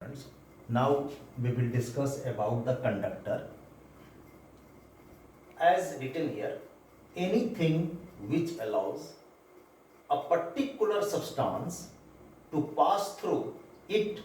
students, now we will discuss about the conductor. As written here, anything which allows a particular substance to pass through it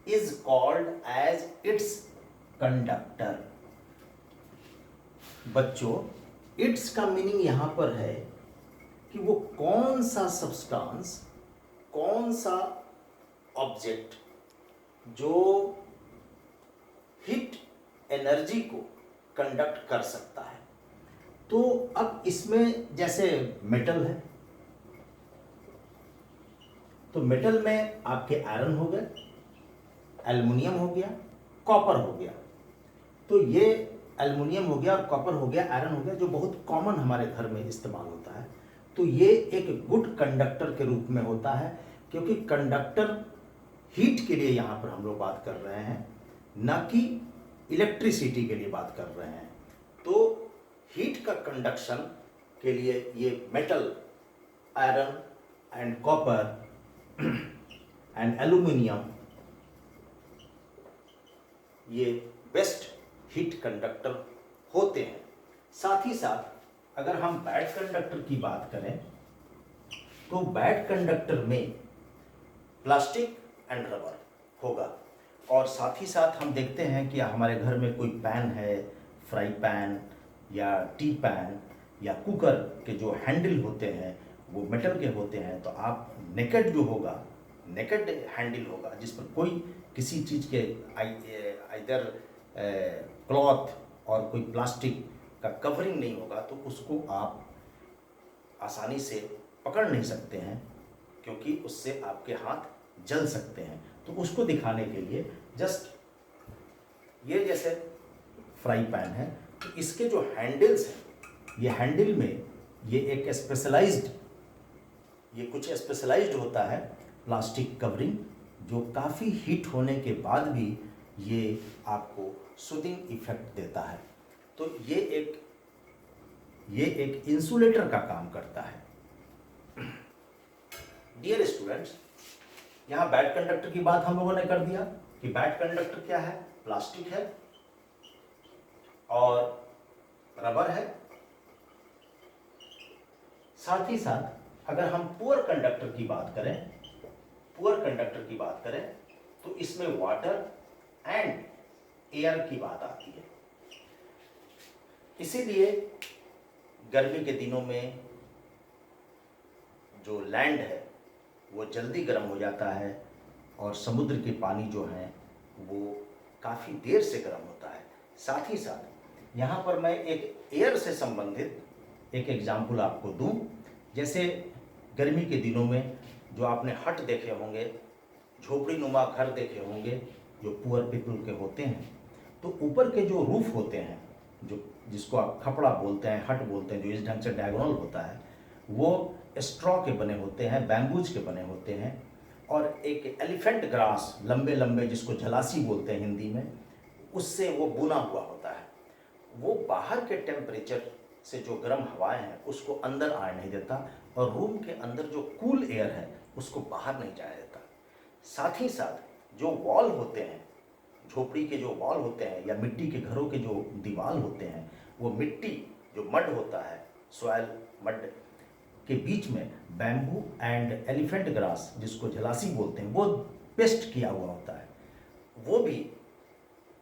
is called as its conductor. बच्चों, it's का meaning यहां पर है कि वो कौन सा substance, कौन सा ऑब्जेक्ट जो हीट एनर्जी को कंडक्ट कर सकता है। तो अब इसमें जैसे मेटल है, तो मेटल में आपके आयरन हो गए, एल्युमिनियम हो गया, कॉपर हो गया। तो ये एल्युमिनियम हो गया और कॉपर हो गया, आयरन हो गया, जो बहुत कॉमन हमारे घर में इस्तेमाल होता है। तो ये एक गुड कंडक्टर के रूप में होता है, क्योंकि कंडक्टर हीट के लिए यहाँ पर हम लोग बात कर रहे हैं, ना कि इलेक्ट्रिसिटी के लिए बात कर रहे हैं। तो हीट का कंडक्शन के लिए ये metal, iron and copper and aluminium ये बेस्ट हीट कंडक्टर होते हैं। साथ ही साथ अगर हम बैड कंडक्टर की बात करें तो बैड कंडक्टर में प्लास्टिक एंड रबर होगा। और साथ ही साथ हम देखते हैं कि हमारे घर में कोई पैन है, फ्राई पैन या टी पैन या कुकर के जो हैंडल होते हैं वो मेटल के होते हैं। तो आप नेकेड जो होगा, नेकेड हैंडल होगा जिस पर कोई किसी चीज़ के इधर क्लॉथ और कोई प्लास्टिक का कवरिंग नहीं होगा, तो उसको आप आसानी से पकड़ नहीं सकते हैं, क्योंकि उससे आपके हाथ जल सकते हैं। तो उसको दिखाने के लिए जस्ट ये जैसे फ्राई पैन है, तो इसके जो हैंडल्स हैं, ये हैंडल में ये एक स्पेशलाइज्ड, ये कुछ स्पेशलाइज्ड होता है प्लास्टिक कवरिंग, जो काफ़ी हीट होने के बाद भी ये आपको सूदिंग इफेक्ट देता है। तो ये एक इंसुलेटर का काम करता है। डियर स्टूडेंट्स, यहाँ बैड कंडक्टर की बात हम लोगों ने कर दिया कि बैड कंडक्टर क्या है, प्लास्टिक है और रबर है। साथ ही साथ अगर हम पुअर कंडक्टर की बात करें, तो इसमें वाटर एंड एयर की बात आती है। इसीलिए गर्मी के दिनों में जो लैंड है वो जल्दी गर्म हो जाता है और समुद्र के पानी जो है वो काफ़ी देर से गर्म होता है। साथ ही साथ यहाँ पर मैं एक एयर से संबंधित एक एग्जाम्पल आपको दूं। जैसे गर्मी के दिनों में जो आपने हट देखे होंगे, झोपड़ी नुमा घर देखे होंगे जो पुअर पीपल के होते हैं, तो ऊपर के जो रूफ होते हैं, जो जिसको आप खपड़ा बोलते हैं, हट बोलते हैं, जो इस ढंग से डायगोनल होता है, वो स्ट्रॉ के बने होते हैं, बैम्बूज के बने होते हैं। और एक एलिफेंट ग्रास लंबे लंबे, जिसको झलासी बोलते हैं हिंदी में, उससे वो बुना हुआ होता है। वो बाहर के टेम्परेचर से जो गर्म हवाएं हैं उसको अंदर आने नहीं देता, और रूम के अंदर जो कूल एयर है उसको बाहर नहीं जाने देता। साथ ही साथ जो वॉल होते हैं, झोपड़ी के जो वॉल होते हैं या मिट्टी के घरों के जो दीवार होते हैं, वो मिट्टी जो मड होता है, सॉइल मड के बीच में बैम्बू एंड एलिफेंट ग्रास, जिसको झलासी बोलते हैं, वो पेस्ट किया हुआ होता है। वो भी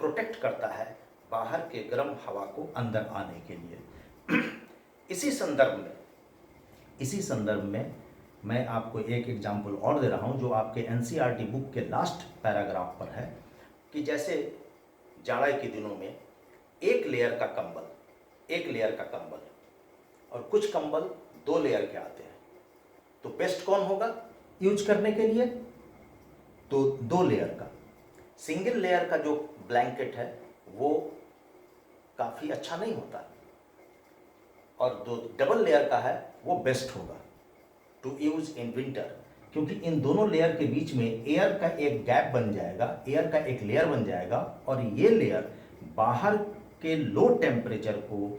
प्रोटेक्ट करता है बाहर के गर्म हवा को अंदर आने के लिए। इसी संदर्भ में मैं आपको एक एग्जाम्पल और दे रहा हूँ, जो आपके एनसीईआरटी बुक के लास्ट पैराग्राफ पर है, कि जैसे जाड़े के दिनों में एक लेयर का कंबल और कुछ कंबल 2 लेयर के आते हैं, तो बेस्ट कौन होगा यूज करने के लिए? तो 2 लेयर का। सिंगल लेयर का जो ब्लैंकेट है वो काफ़ी अच्छा नहीं होता, और जो डबल लेयर का है वो बेस्ट होगा टू यूज इन विंटर, क्योंकि इन दोनों लेयर के बीच में एयर का एक गैप बन जाएगा, एयर का एक लेयर बन जाएगा, और ये लेयर बाहर के लो टेम्परेचर को,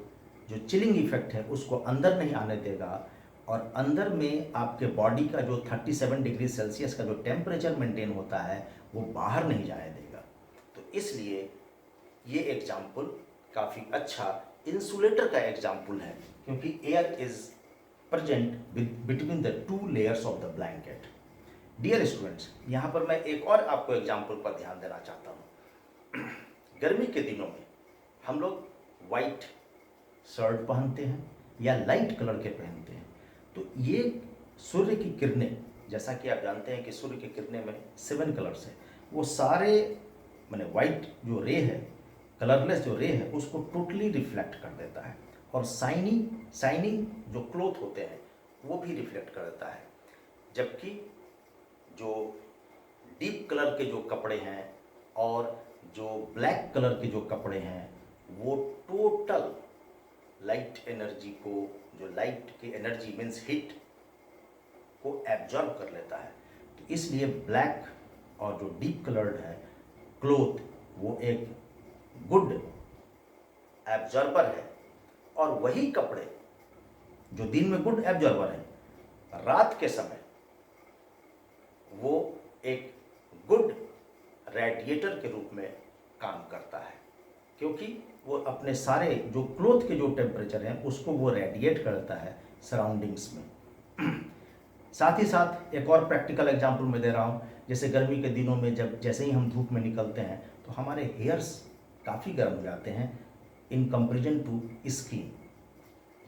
जो चिलिंग इफेक्ट है, उसको अंदर नहीं आने देगा, और अंदर में आपके बॉडी का जो 37 डिग्री सेल्सियस का जो टेम्परेचर मेंटेन होता है वो बाहर नहीं जाने देगा। तो इसलिए ये एग्जाम्पल काफ़ी अच्छा इंसुलेटर का एग्जाम्पल है, क्योंकि air is present between the two layers of the blanket. Dear students, यहाँ पर मैं एक और आपको एग्जाम्पल पर ध्यान देना चाहता हूँ। गर्मी के दिनों में हम लोग वाइट शर्ट पहनते हैं या लाइट कलर के पहनते हैं। तो ये सूर्य की किरणें, जैसा कि आप जानते हैं कि सूर्य की किरणें में 7 कलर्स हैं, वो सारे माने वाइट जो रे है, कलरलेस जो रे है, उसको टोटली रिफ्लेक्ट कर देता है। और शाइनिंग जो क्लोथ होते हैं वो भी रिफ्लेक्ट कर देता है। जबकि जो डीप कलर के जो कपड़े हैं और जो ब्लैक कलर के जो कपड़े हैं, वो टोटल लाइट एनर्जी को, जो लाइट की एनर्जी मीन्स हीट को एब्जॉर्ब कर लेता है। तो इसलिए ब्लैक और जो डीप कलर्ड है क्लोथ, वो एक गुड एब्जॉर्बर है। और वही कपड़े जो दिन में गुड एब्जॉर्बर है, रात के समय वो एक गुड रेडिएटर के रूप में काम करता है, क्योंकि वो अपने सारे जो क्लोथ के जो टेम्परेचर हैं उसको वो रेडिएट करता है सराउंडिंग्स में। साथ ही साथ एक और प्रैक्टिकल एग्जांपल मैं दे रहा हूँ। जैसे गर्मी के दिनों में जैसे ही हम धूप में निकलते हैं तो हमारे हेयर्स काफ़ी गर्म हो जाते हैं इन कंपेरिजन टू स्किन।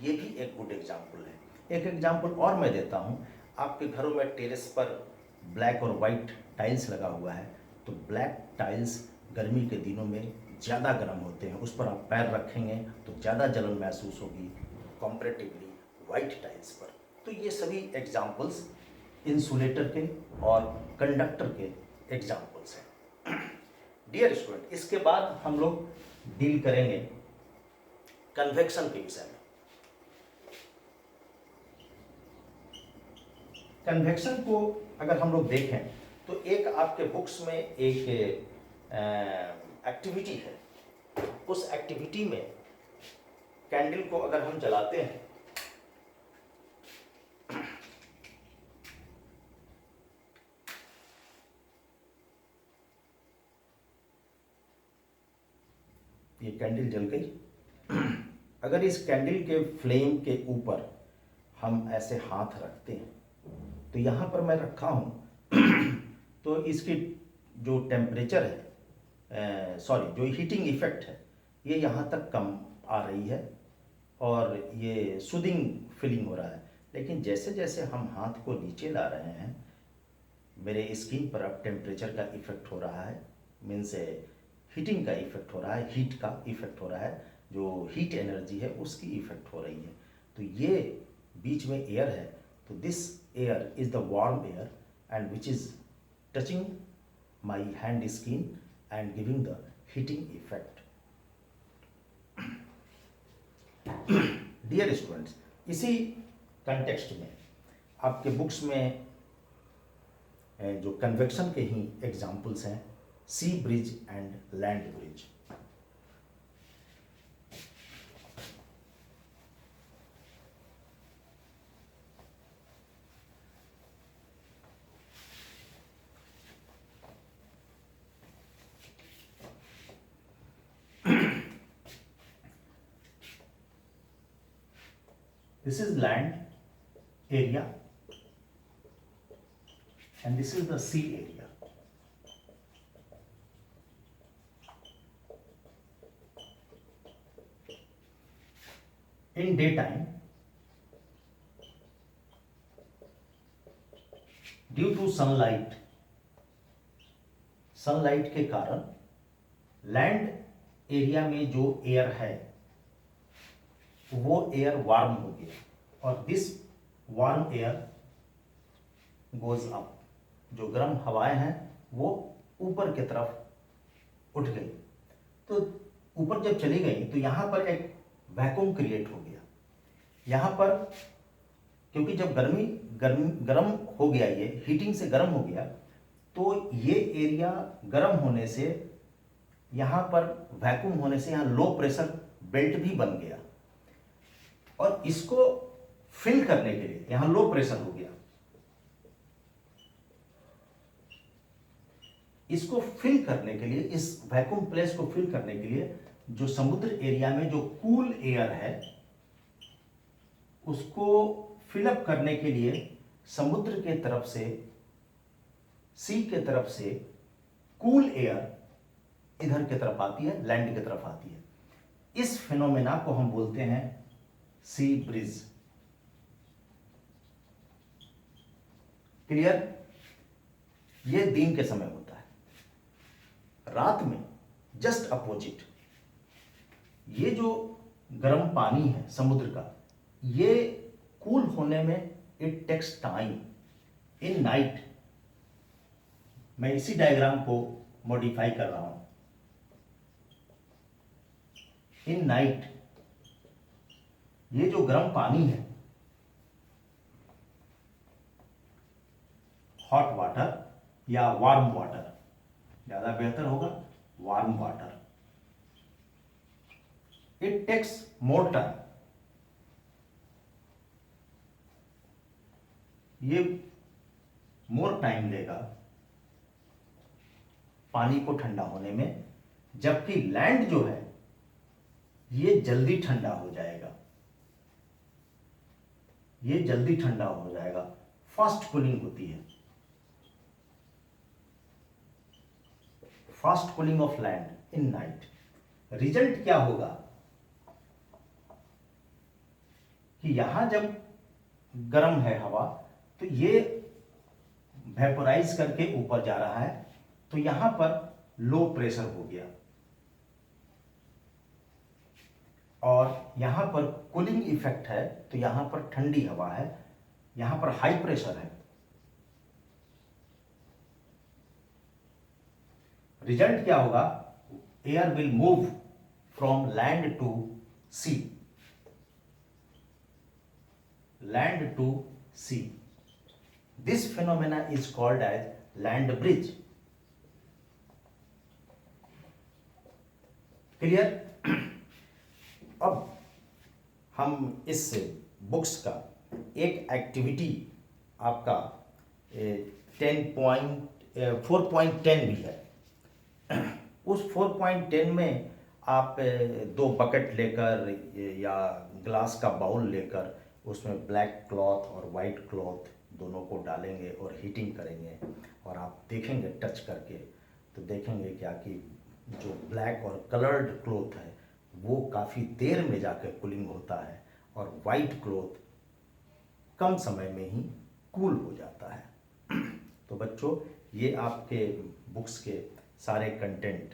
ये भी एक गुड एग्जांपल है। एक एग्जांपल और मैं देता हूँ। आपके घरों में टेरेस पर ब्लैक और वाइट टाइल्स लगा हुआ है, तो ब्लैक टाइल्स गर्मी के दिनों में ज़्यादा गर्म होते हैं। उस पर आप पैर रखेंगे तो ज़्यादा जलन महसूस होगी कंपैरेटिवली वाइट टाइल्स पर। तो ये सभी एग्जांपल्स इंसुलेटर के और कंडक्टर के एग्जांपल्स हैं। डियर स्टूडेंट, इसके बाद हम लोग डील करेंगे कन्वेक्शन के विषय में। कन्वेक्शन को अगर हम लोग देखें तो एक आपके बुक्स में एक एक्टिविटी है। उस एक्टिविटी में कैंडल को अगर हम जलाते हैं ये कैंडल जल गई। अगर इस कैंडल के फ्लेम के ऊपर हम ऐसे हाथ रखते हैं, तो यहाँ पर मैं रखा हूँ तो इसकी जो टेम्परेचर है, जो हीटिंग इफेक्ट है, ये यहाँ तक कम आ रही है और ये सूदिंग फीलिंग हो रहा है। लेकिन जैसे जैसे हम हाथ को नीचे ला रहे हैं, मेरे स्किन पर अब टेम्परेचर का इफेक्ट हो रहा है, मीन्स हीटिंग का इफेक्ट हो रहा है, हीट का इफेक्ट हो रहा है, जो हीट एनर्जी है उसकी इफेक्ट हो रही है। तो ये बीच में एयर है, तो this air is the warm air and which is touching my hand skin and giving the heating effect. Dear students, इसी कंटेक्स्ट में आपके बुक्स में जो कन्वेक्शन के ही एग्जाम्पल्स हैं, sea bridge and land bridge. This is land area and this is the sea area. In daytime, due to sunlight के कारण लैंड एरिया में जो एयर है वो एयर वार्म हो गया और this warm air goes up. जो गर्म हवाएं हैं वो ऊपर की तरफ उठ गई। तो ऊपर जब चली गई तो यहाँ पर एक वैक्यूम क्रिएट हो गया। यहाँ पर क्योंकि जब गर्म हो गया, ये हीटिंग से गर्म हो गया, तो ये एरिया गर्म होने से, यहाँ पर वैक्यूम होने से यहाँ लो प्रेशर बेल्ट भी बन गया और इसको फिल करने के लिए यहाँ लो प्रेशर हो गया। इसको फिल करने के लिए, इस वैक्यूम प्लेस को फिल करने के लिए जो समुद्र एरिया में जो कूल एयर है उसको फिलअप करने के लिए समुद्र के तरफ से, सी के तरफ से कूल एयर इधर की तरफ आती है, लैंड की तरफ आती है। इस फिनोमेना को हम बोलते हैं सी ब्रिज। क्लियर? ये दिन के समय होता है। रात में जस्ट अपोजिट, ये जो गर्म पानी है समुद्र का, ये कूल होने में it takes time. In night, मैं इसी डायग्राम को मॉडिफाई कर रहा हूं। इन नाइट ये जो गर्म पानी है, हॉट वाटर या वार्म वाटर ज्यादा बेहतर होगा, warm water, it takes more time. ये मोर टाइम लेगा पानी को ठंडा होने में, जबकि लैंड जो है ये जल्दी ठंडा हो जाएगा, ये जल्दी ठंडा हो जाएगा। फास्ट कूलिंग होती है, fast cooling of land in night. Result क्या होगा कि यहां जब गर्म है हवा तो ये वेपोराइज करके ऊपर जा रहा है, तो यहां पर लो प्रेशर हो गया, और यहां पर कूलिंग इफेक्ट है तो यहां पर ठंडी हवा है, यहां पर हाई प्रेशर है। रिजल्ट क्या होगा? Air will move from land to sea, land to sea. This phenomena is called as land breeze. Clear? अब हम इस बुक्स का एक एक्टिविटी आपका 4.10 भी है। उस 4.10 में आप 2 बकेट लेकर या ग्लास का बाउल लेकर उसमें ब्लैक क्लॉथ और वाइट क्लॉथ दोनों को डालेंगे और हीटिंग करेंगे, और आप देखेंगे टच करके तो देखेंगे क्या कि जो ब्लैक और कलर्ड क्लॉथ है वो काफ़ी देर में जाकर कूलिंग होता है, और वाइट क्लॉथ कम समय में ही कूल हो जाता है। तो बच्चों, ये आपके बुक्स के सारे कंटेंट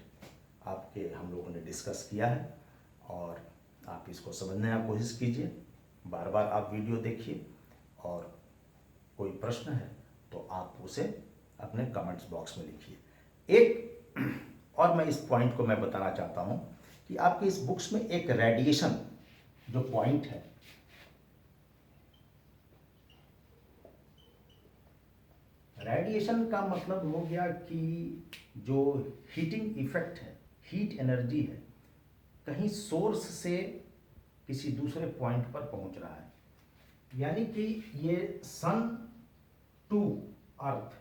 आपके हम लोगों ने डिस्कस किया है, और आप इसको समझने की कोशिश कीजिए। बार बार आप वीडियो देखिए, और कोई प्रश्न है तो आप उसे अपने कमेंट्स बॉक्स में लिखिए। एक और मैं इस पॉइंट को मैं बताना चाहता हूँ कि आपके इस बुक्स में एक रेडिएशन जो पॉइंट है, रेडिएशन का मतलब हो गया कि जो हीटिंग इफेक्ट है, हीट एनर्जी है, कहीं सोर्स से किसी दूसरे पॉइंट पर पहुंच रहा है। यानी कि ये सन टू अर्थ,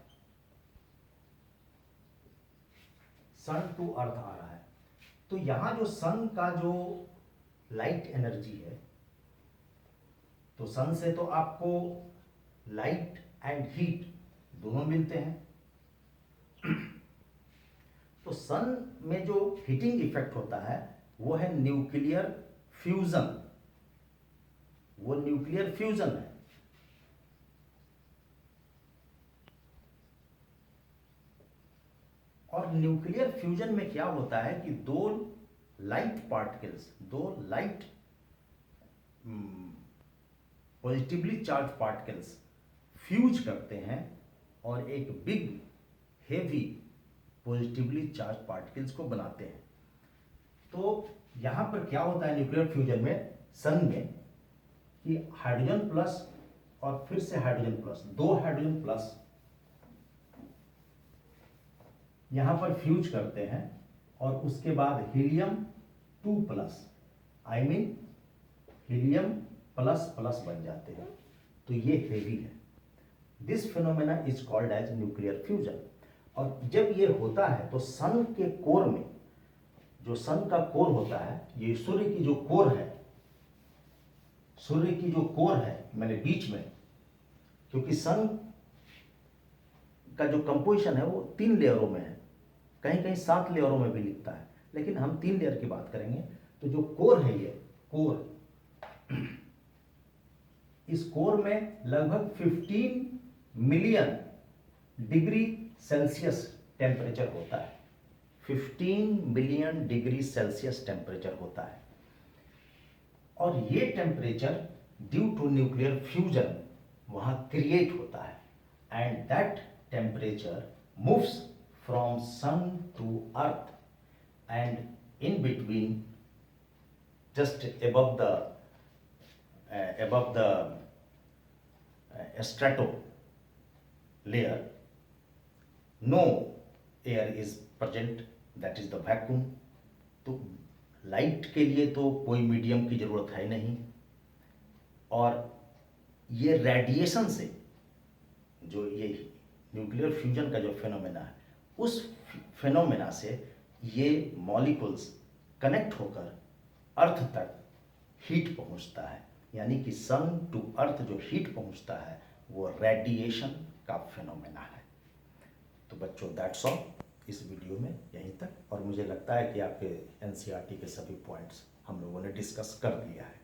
सन टू अर्थ आ रहा है, तो यहां जो सन का जो लाइट एनर्जी है, तो सन से तो आपको लाइट एंड हीट दोनों मिलते हैं। तो सन में जो हीटिंग इफेक्ट होता है वो है न्यूक्लियर फ्यूजन, वो न्यूक्लियर फ्यूजन है। और न्यूक्लियर फ्यूजन में क्या होता है कि दो लाइट पार्टिकल्स, दो light positively charge particles fuse करते हैं और एक big heavy positively charge particles को बनाते हैं। तो यहां पर क्या होता है न्यूक्लियर फ्यूजन में, सन में, कि हाइड्रोजन प्लस और फिर से हाइड्रोजन प्लस, 2 हाइड्रोजन प्लस यहां पर फ्यूज करते हैं, और उसके बाद helium 2 plus, I mean helium plus plus बन जाते हैं, तो ये हेवी है। This phenomena is called as nuclear fusion. और जब ये होता है तो सन के कोर में, जो सन का कोर होता है, ये सूर्य की जो कोर है, सूर्य की जो कोर है मैंने बीच में, क्योंकि सन का जो कंपोजिशन है वो 3 लेयरों में है, कहीं कहीं 7 लेयरों में भी लिखता है, लेकिन हम 3 लेयर की बात करेंगे। तो जो कोर है, ये कोर, इस कोर में लगभग 15 मिलियन डिग्री सेल्सियस टेम्परेचर होता है। 15 मिलियन डिग्री सेल्सियस टेम्परेचर होता है, और ये temperature due to nuclear fusion वहाँ क्रिएट होता है, and that temperature moves from sun to earth, and in between, just above the strato layer, no air is present, that is the vacuum। तो light के लिए तो कोई medium की ज़रूरत है नहीं, और ये रेडिएशन से, जो ये न्यूक्लियर फ्यूजन का जो फेनोमेना है, उस फेनोमेना से ये मॉलिक्यूल्स कनेक्ट होकर अर्थ तक हीट पहुंचता है, यानी कि सन टू अर्थ जो हीट पहुंचता है वो रेडिएशन का फेनोमेना है। तो बच्चों, दैट्स ऑल इस वीडियो में, यहीं तक। और मुझे लगता है कि आपके एनसीईआरटी के सभी पॉइंट्स हम लोगों ने डिस्कस कर लिया है।